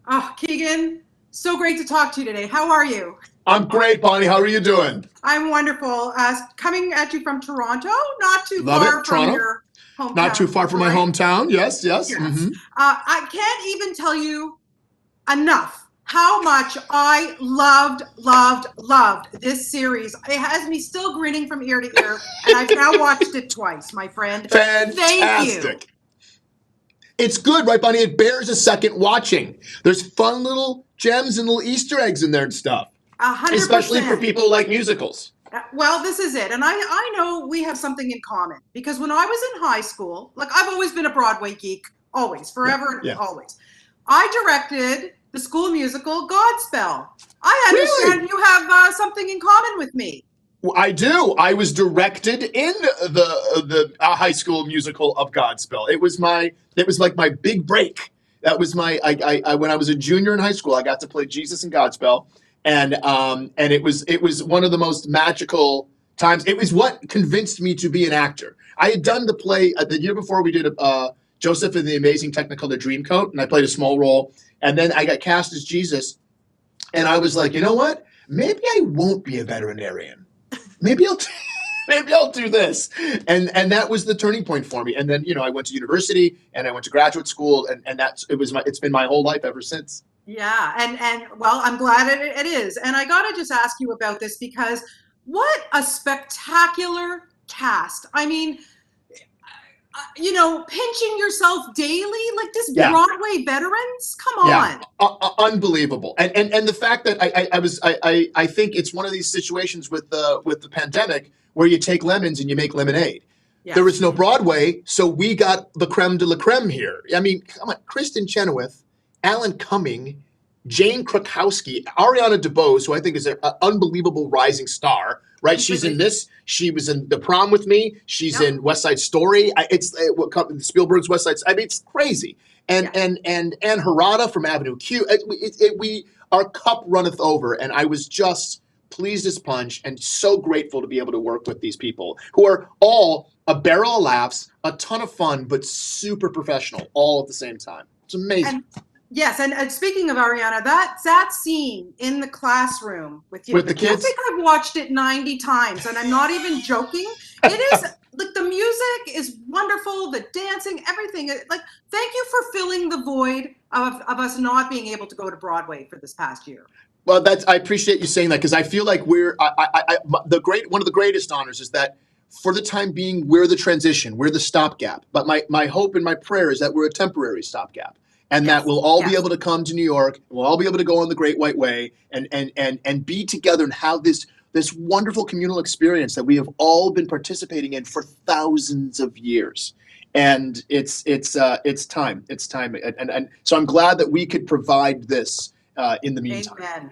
Oh, Keegan, so great to talk to you today. How are you? I'm great, Bonnie. How are you doing? I'm wonderful. Coming at you from Toronto, not too Love it. far from Toronto. your Not hometown too of far from my Detroit. hometown. Yes, yes. Yes. I can't even tell you enough how much I loved this series. It has me still grinning from ear to ear, and I've now watched it twice, my friend. Thank you. Fantastic. It's good, right, Bonnie? It bears a second watching. There's fun little gems and little Easter eggs in there and stuff, A hundred especially for percent. people who like musicals. Well, this is it. And I know we have something in common because when I was in high school, like I've always been a Broadway geek, always, Yeah, forever and yeah. always. I directed the school musical Godspell. I Really? understand you have something in common with me. I do. I was directed in the high school musical of Godspell. It was like my big break. That was my I when I was a junior in high school, I got to play Jesus in Godspell, and it was one of the most magical times. It was what convinced me to be an actor. I had done the play the year before. We did Joseph and the Amazing Technicolor Dreamcoat, and I played a small role. And then I got cast as Jesus, and I was like, you know what? Maybe I won't be a veterinarian. Maybe I'll maybe I'll do this. And that was the turning point for me. And then, I went to university and I went to graduate school, and it's been my whole life ever since. Yeah, and well, I'm glad it is. And I gotta just ask you about this because what a spectacular cast. I mean, pinching yourself daily like this Yeah. Broadway veterans. Come Yeah, on. unbelievable, and the fact that I think it's one of these situations with the pandemic where you take lemons and you make lemonade. There Yes. was no Broadway, so we got the creme de la creme here. I mean, come on, Kristen Chenoweth, Alan Cumming, Jane Krakowski, Ariana DeBose, who I think is an unbelievable rising star. Right, she's in Completely. this. She was in The Prom with Me. She's Yep. in West Side Story. Spielberg's West Side. I mean, it's crazy. And Yeah. and Harada from Avenue Q. We our cup runneth over, and I was just pleased as punch, and so grateful to be able to work with these people who are all a barrel of laughs, a ton of fun, but super professional, all at the same time. It's amazing. And yes, and speaking of Ariana, that scene in the classroom with With the the kids, I kids. think I've watched it 90 times, and I'm not even joking. It is like the music is wonderful, the dancing, everything. Like, thank you for filling the void of us not being able to go to Broadway for this past year. Well, I appreciate you saying that because I feel like one of the greatest honors is that for the time being we're the transition, we're the stopgap. But my hope and my prayer is that we're a temporary stopgap, and that Yes, we'll all be yes. able to come to New York, we'll all be able to go on the Great White Way, and be together and have this wonderful communal experience that we have all been participating in for thousands of years. And it's time, and so I'm glad that we could provide this in the meantime. Amen.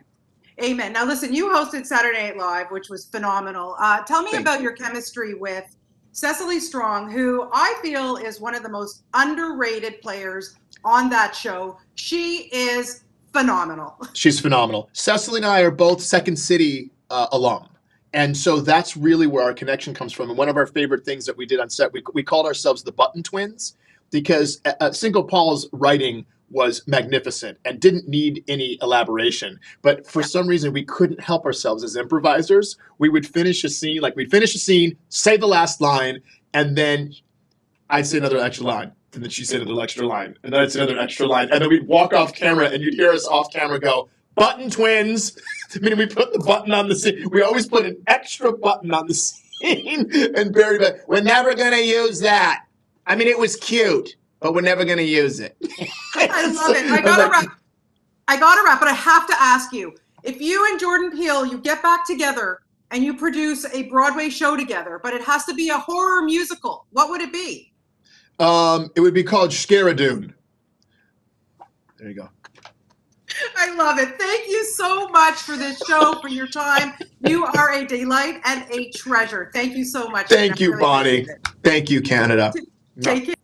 Amen. Now, listen, you hosted Saturday Night Live, which was phenomenal. Tell me Thank about you. your chemistry with Cecily Strong, who I feel is one of the most underrated players on that show. She is phenomenal. She's phenomenal. Cecily and I are both Second City alum. And so that's really where our connection comes from. And one of our favorite things that we did on set, we called ourselves the Button Twins because Single Paul's writing was magnificent and didn't need any elaboration. But for Yeah. some reason, we couldn't help ourselves as improvisers. We would finish a scene, we'd finish a scene, say the last line, and then I'd say another extra line. And then she'd say another extra line. And then I'd say another extra line. And then we'd walk off camera and you'd hear us off camera go, Button Twins. I mean, we put the button on the scene. We always put an extra button on the scene. And Barry, we're never going to use that. I mean, it was cute, but we're never going to use it. I love it. I was like, I gotta wrap, but I have to ask you, if you and Jordan Peele, you get back together and you produce a Broadway show together, but it has to be a horror musical, what would it be? it would be called Scarabune. There you go. I love it. Thank you so much for this show, for your time. You are a delight and a treasure. Thank you so much. I Thank you, really Bonnie. appreciate Thank you, Canada. it. Take care.